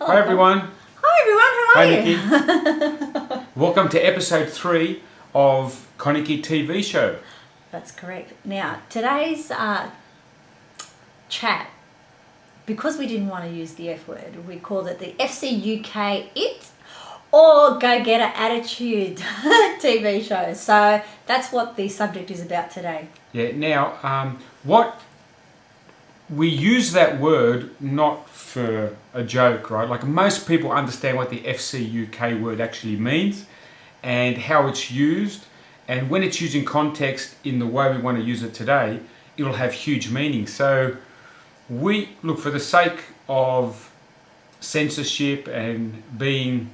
Hi everyone. Hi everyone, how are Hi Nikki. Welcome to episode 3 of ConikiTV show. That's correct. Now, today's chat, because we didn't want to use the F word, we called it the FCUK It or Go Getter Attitude TV show. So that's what the subject is about today. Yeah, now, what we use that word not for a joke, right? Like most people understand what the FCUK word actually means and how it's used. And when it's used in context in the way we want to use it today, it'll have huge meaning. So we look, for the sake of censorship and being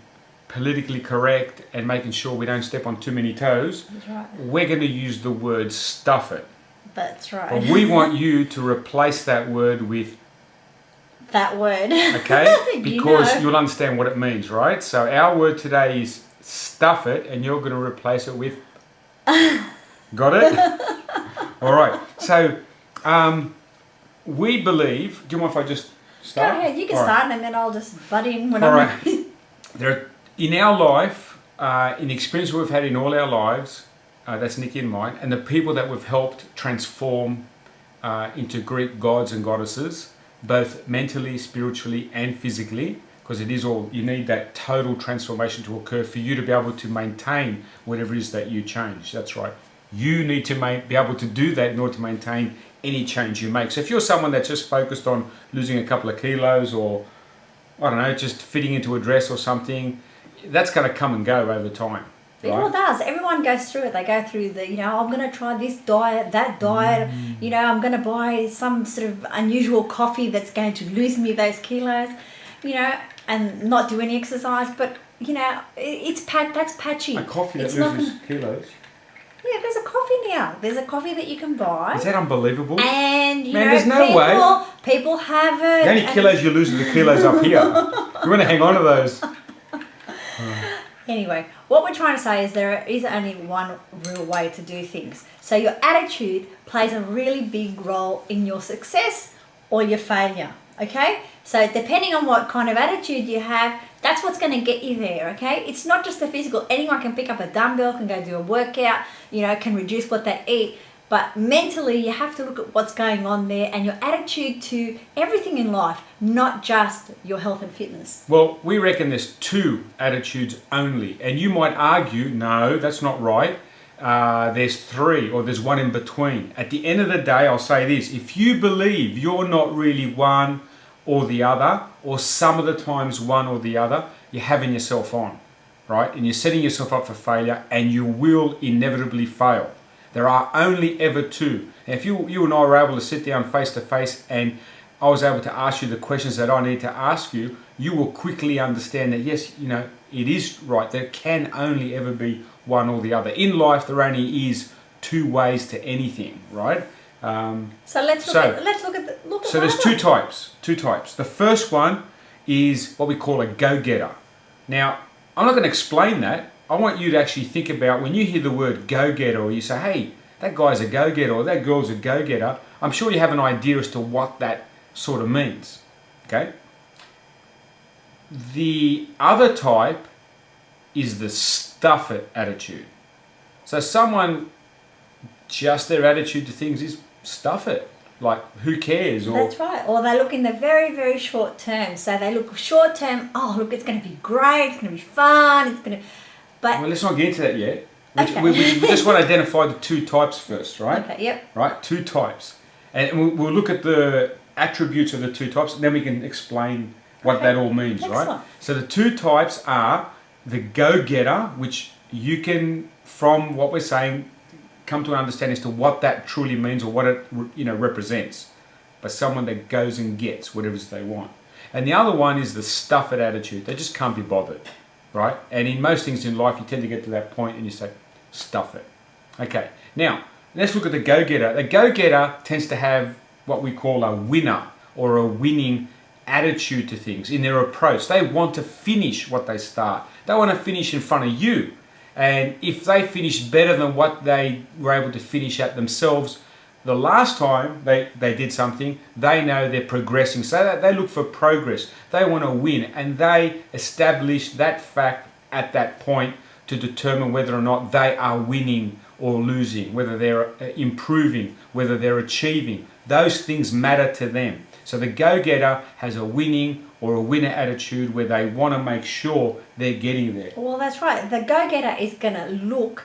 politically correct and making sure we don't step on too many toes, That's right. we're going to use the word stuff it. That's right. But we want you to replace that word with that word. okay? Because You know. you'll understand what it means, right? So our word today is stuff it, and you're going to replace it with got it? All right. So we believe, do you mind if I just start? Go ahead, you can All right. start and then I'll just butt in when All I'm right. In our life, in the experience we've had in all our lives, that's Nikki and mine, and the people that we've helped transform into Greek gods and goddesses, both mentally, spiritually, and physically, because it is all, you need that total transformation to occur for you to be able to maintain whatever it is that you change. That's right. You need to be able to do that in order to maintain any change you make. So if you're someone that's just focused on losing a couple of kilos or, I don't know, just fitting into a dress or something, that's going to come and go over time. It all does. Everyone goes through it. They go through the, I'm going to try this diet, that diet. I'm going to buy some sort of unusual coffee that's going to lose me those kilos, and not do any exercise. But, that's patchy. A coffee that it's loses kilos. Yeah, there's a coffee now. There's a coffee that you can buy. Is that unbelievable? And, there's no way. People have it. The only kilos you lose are the kilos up here. You want to hang on to those. Anyway, what we're trying to say is there is only one real way to do things. So your attitude plays a really big role in your success or your failure, okay? So depending on what kind of attitude you have, that's what's going to get you there, okay? It's not just the physical. Anyone can pick up a dumbbell, can go do a workout, can reduce what they eat. But mentally, you have to look at what's going on there and your attitude to everything in life, not just your health and fitness. Well, we reckon there's 2 attitudes only. And you might argue, no, that's not right. There's 3 or there's one in between. At the end of the day, I'll say this. If you believe you're not really one or the other, or some of the times one or the other, you're having yourself on, right? And you're setting yourself up for failure, and you will inevitably fail. There are only ever 2. And if you and I were able to sit down face to face and I was able to ask you the questions that I need to ask you, you will quickly understand that yes, it is right. There can only ever be one or the other. In life, there only is 2 ways to anything, right? So let's look at So there's 2 types. 2 types. The first one is what we call a go-getter. Now, I'm not going to explain that. I want you to actually think about when you hear the word go-getter, or you say, hey, that guy's a go-getter or that girl's a go-getter, I'm sure you have an idea as to what that sort of means. Okay? The other type is the stuff it attitude. So someone, just their attitude to things is stuff it. Like, who cares? Or, that's right. Or they look in the very, very short term. So they look short term, look, it's going to be great, it's going to be fun, it's going to... Well, let's not get into that yet. Okay. We just want to identify the 2 types first, right? Okay, yep. Right, 2 types. And we'll look at the attributes of the 2 types, and then we can explain what that all means, excellent. right? So the 2 types are the go-getter, which you can, from what we're saying, come to an understanding as to what that truly means or what it represents. But someone that goes and gets whatever it is they want. And the other one is the stuff it attitude. They just can't be bothered. Right? And in most things in life, you tend to get to that point and you say, stuff it. Okay, now, let's look at the go-getter. The go-getter tends to have what we call a winner or a winning attitude to things in their approach. They want to finish what they start. They want to finish in front of you. And if they finish better than what they were able to finish at themselves, The last time they did something, they know they're progressing. So that they look for progress. They want to win, and they establish that fact at that point to determine whether or not they are winning or losing, whether they're improving, whether they're achieving. Those things matter to them. So the go-getter has a winning or a winner attitude where they want to make sure they're getting there. Well, that's right. The go-getter is going to look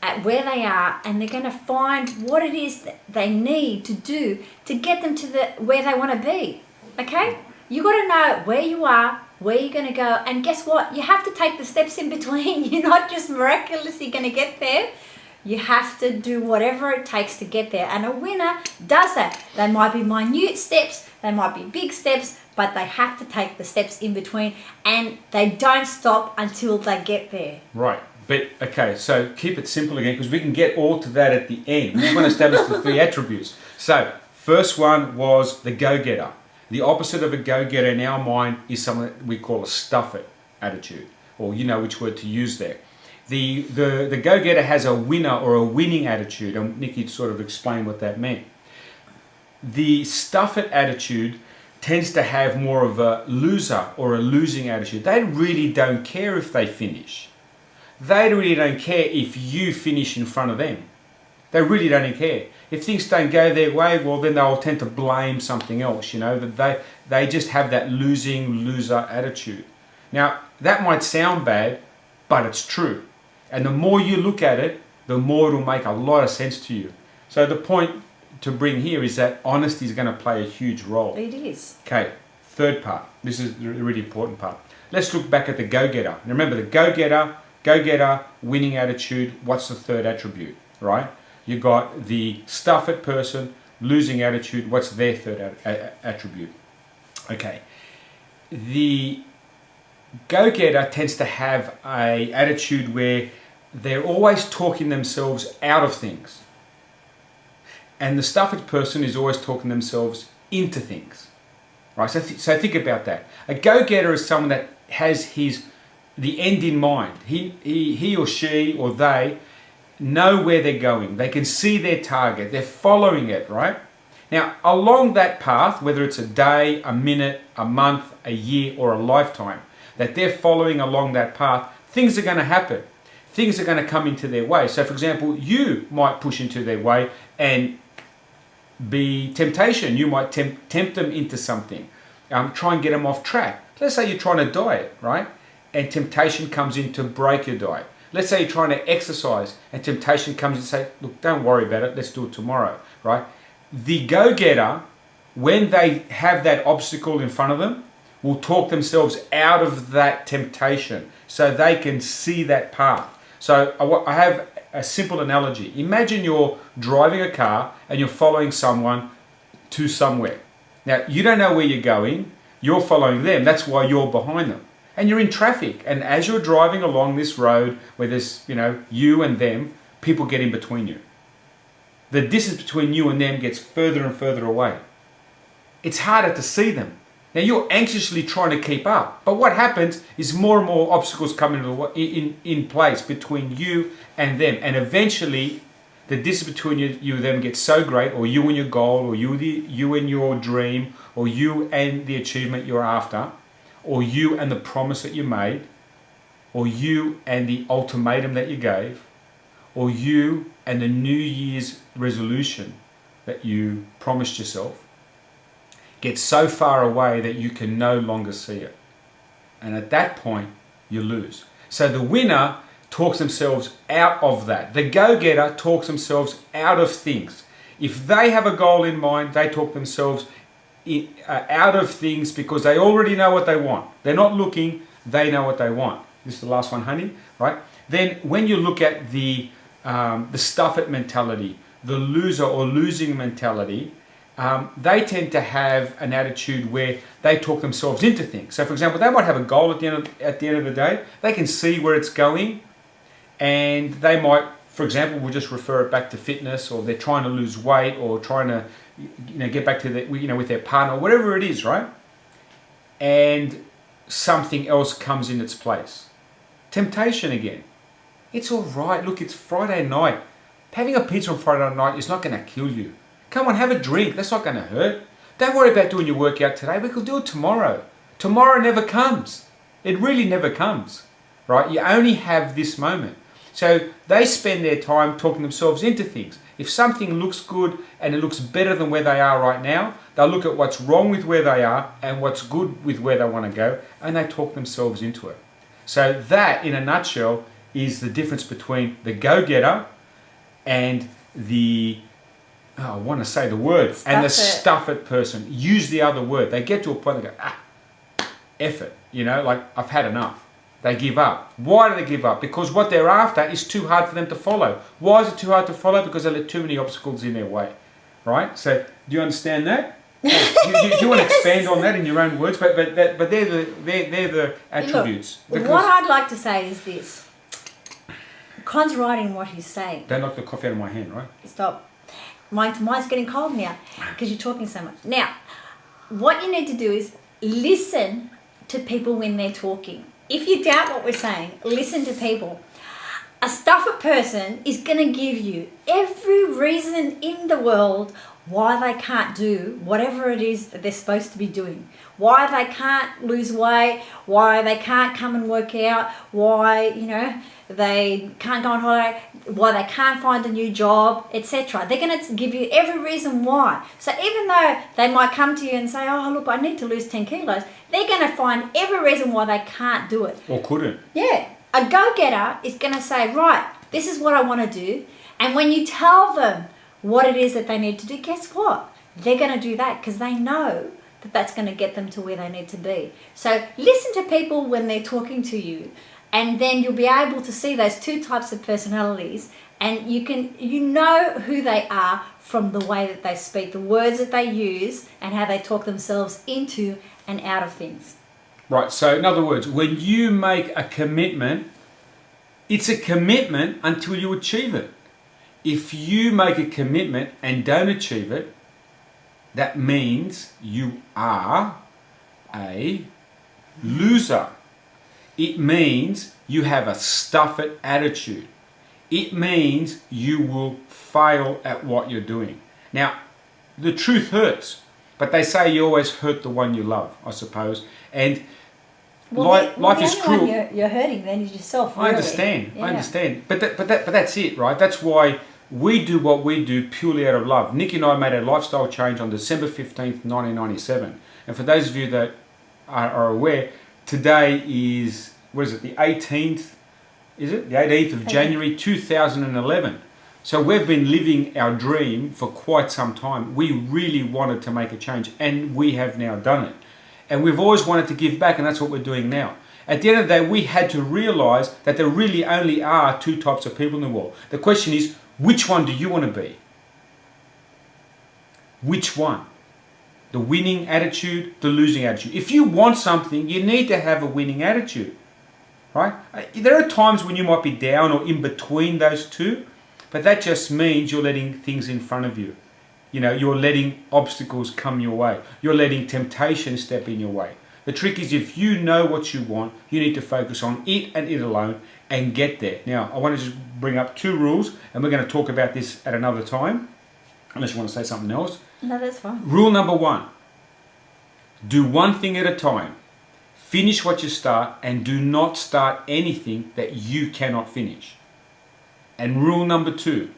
at where they are, and they're going to find what it is that they need to do to get them to where they want to be. Okay? You got to know where you are, where you're going to go, and guess what? You have to take the steps in between. You're not just miraculously going to get there. You have to do whatever it takes to get there, and a winner does that. They might be minute steps, they might be big steps, but they have to take the steps in between, and they don't stop until they get there. Right. But, okay, so keep it simple again, because we can get all to that at the end. We want to establish the 3 attributes. So, first one was the go-getter. The opposite of a go-getter in our mind is something that we call a stuff-it attitude, or you know which word to use there. The go-getter has a winner or a winning attitude, and Nikki sort of explained what that meant. The stuff-it attitude tends to have more of a loser or a losing attitude. They really don't care if they finish. They really don't care if you finish in front of them. They really don't care. If things don't go their way, well, then they'll tend to blame something else, you know, that they just have that loser attitude. Now, that might sound bad, but it's true. And the more you look at it, the more it'll make a lot of sense to you. So the point to bring here is that honesty is going to play a huge role. It is. Okay, third part. This is the really important part. Let's look back at the go-getter. Now remember, the go-getter, winning attitude. What's the third attribute, right? You got the stuff-it person, losing attitude. What's their third attribute? Okay, the go-getter tends to have an attitude where they're always talking themselves out of things, and the stuff-it person is always talking themselves into things, right? So think about that. A go-getter is someone that has the end in mind. He or she or they know where they're going. They can see their target. They're following it, right? Now, along that path, whether it's a day, a minute, a month, a year, or a lifetime, that they're following along that path, things are going to happen. Things are going to come into their way. So, for example, you might push into their way and be temptation. You might tempt them into something. Try and get them off track. Let's say you're trying to diet, right? And temptation comes in to break your diet. Let's say you're trying to exercise and temptation comes in to say, look, don't worry about it. Let's do it tomorrow, right? The go-getter, when they have that obstacle in front of them, will talk themselves out of that temptation so they can see that path. So I have a simple analogy. Imagine you're driving a car and you're following someone to somewhere. Now, you don't know where you're going. You're following them. That's why you're behind them. And you're in traffic. And as you're driving along this road where there's, you and them, people get in between you. The distance between you and them gets further and further away. It's harder to see them. Now, you're anxiously trying to keep up. But what happens is more and more obstacles come in place between you and them. And eventually, the distance between you and them gets so great, or you and your goal, or you and your dream, or you and the achievement you're after, or you and the promise that you made, or you and the ultimatum that you gave, or you and the New Year's resolution that you promised yourself, get so far away that you can no longer see it. And at that point, you lose. So the winner talks themselves out of that. The go-getter talks themselves out of things. If they have a goal in mind, they talk themselves out of things because they already know what they want. They're not looking, they know what they want. This is the last one, honey, right? Then when you look at the stuff-it mentality, the loser or losing mentality, they tend to have an attitude where they talk themselves into things. So, for example, they might have a goal at the end of the day. They can see where it's going, and they might, for example, we'll just refer it back to fitness, or they're trying to lose weight, or trying to, get back to with their partner, whatever it is, right? And something else comes in its place. Temptation again. It's all right. Look, it's Friday night. Having a pizza on Friday night is not going to kill you. Come on, have a drink. That's not going to hurt. Don't worry about doing your workout today. We could do it tomorrow. Tomorrow never comes. It really never comes, right? You only have this moment. So they spend their time talking themselves into things. If something looks good and it looks better than where they are right now, they'll look at what's wrong with where they are and what's good with where they want to go, and they talk themselves into it. So that, in a nutshell, is the difference between the go-getter and the, I want to say the word, and the stuff-it person. Use the other word. They get to a point and go, F it, like I've had enough. They give up. Why do they give up? Because what they're after is too hard for them to follow. Why is it too hard to follow? Because they let too many obstacles in their way, right? So do you understand that? Do you want to expand on that in your own words? But they're the attributes. Look, what I'd like to say is this. Con's right in what he's saying. Don't knock the coffee out of my hand, right? Stop. Mine's getting cold now because you're talking so much. Now, what you need to do is listen to people when they're talking. If you doubt what we're saying, listen to people. A stuffer person is going to give you every reason in the world why they can't do whatever it is that they're supposed to be doing. Why they can't lose weight, why they can't come and work out, why, they can't go on holiday, why they can't find a new job, etc. They're going to give you every reason why. So even though they might come to you and say, oh, look, I need to lose 10 kilos, they're going to find every reason why they can't do it. Or couldn't. Yeah. A go-getter is going to say, right, this is what I want to do. And when you tell them what it is that they need to do, guess what? They're going to do that because they know that that's going to get them to where they need to be. So listen to people when they're talking to you, and then you'll be able to see those two types of personalities, and you know who they are from the way that they speak, the words that they use, and how they talk themselves into and out of things. Right, so in other words, when you make a commitment, it's a commitment until you achieve it. If you make a commitment and don't achieve it, that means you are a loser. It means you have a stuff-it attitude. It means you will fail at what you're doing. Now, the truth hurts, but they say you always hurt the one you love, I suppose. And life is cruel. You're hurting then is yourself. Really. I understand. Yeah. I understand. But that's it, right? That's why we do what we do purely out of love. Nikki and I made a lifestyle change on December 15th, 1997. And for those of you that are aware, today is, the 18th? Is it? The 18th of January 2011. So we've been living our dream for quite some time. We really wanted to make a change, and we have now done it. And we've always wanted to give back, and that's what we're doing now. At the end of the day, we had to realize that there really only are two types of people in the world. The question is, which one do you want to be? Which one? The winning attitude, the losing attitude. If you want something, you need to have a winning attitude, right? There are times when you might be down or in between those two, but that just means you're letting things in front of you. You're letting obstacles come your way. You're letting temptation step in your way. The trick is, if you know what you want, you need to focus on it and it alone and get there. Now, I want to just bring up two rules, and we're going to talk about this at another time, unless you want to say something else. No, that's fine. Rule number 1, do one thing at a time. Finish what you start, and do not start anything that you cannot finish. And rule number 2,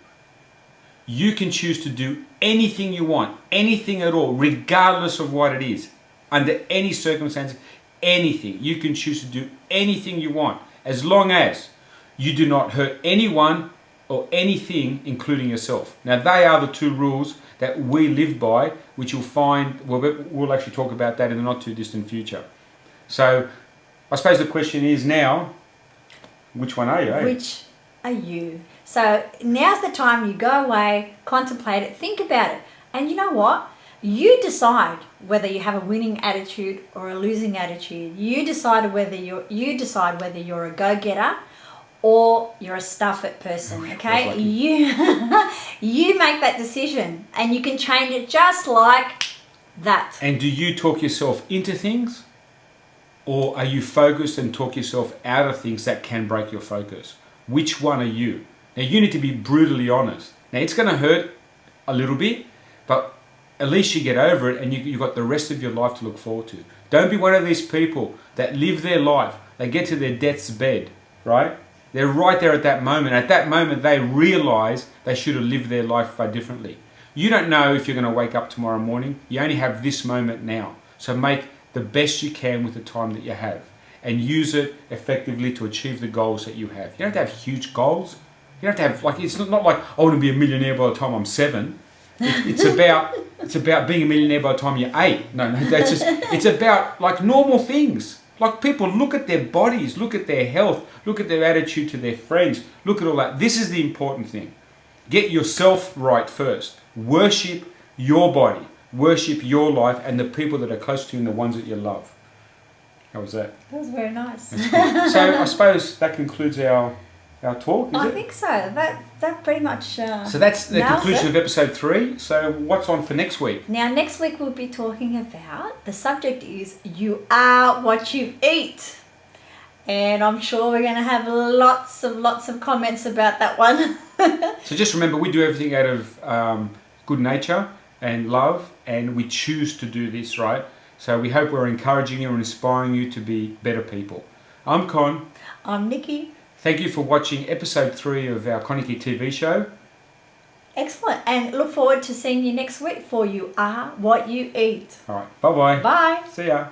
you can choose to do anything you want, anything at all, regardless of what it is, under any circumstance, anything. You can choose to do anything you want, as long as you do not hurt anyone or anything, including yourself. Now, they are the two rules that we live by, which you'll find, we'll actually talk about that in the not too distant future. So, I suppose the question is now, which one are you? Eh? Which are you? So now's the time you go away, contemplate it, think about it. And you know what? You decide whether you have a winning attitude or a losing attitude. You decide whether you're a go-getter or you're a stuff-it person, okay? You make that decision, and you can change it just like that. And do you talk yourself into things, or are you focused and talk yourself out of things that can break your focus? Which one are you? Now, you need to be brutally honest. Now, it's going to hurt a little bit, But at least you get over it and you've got the rest of your life to look forward to. Don't be one of these people that live their life. They get to their death's bed, right? They're right there at that moment. At that moment, they realize they should have lived their life differently. You don't know if you're going to wake up tomorrow morning. You only have this moment now. So make the best you can with the time that you have and use it effectively to achieve the goals that you have. You don't have to have huge goals. You don't have to have, like, it's not like, I want to be a millionaire by the time I'm 7. It's about being a millionaire by the time you're 8. No, that's just, it's about like normal things. Like people look at their bodies, look at their health, look at their attitude to their friends, look at all that. This is the important thing. Get yourself right first. Worship your body, worship your life and the people that are close to you and the ones that you love. How was that? That was very nice. So I suppose that concludes our talk, is I it? think so. That pretty much So that's the conclusion of episode 3. So what's on for next week? Now, next week we'll be talking about, the subject is you are what you eat. And I'm sure we're going to have lots of comments about that one. So just remember, we do everything out of good nature and love, and we choose to do this, right? So we hope we're encouraging you and inspiring you to be better people. I'm Con. I'm Nikki. Thank you for watching episode 3 of our ConikiTV show. Excellent. And look forward to seeing you next week for You Are What You Eat. All right. Bye-bye. Bye. See ya.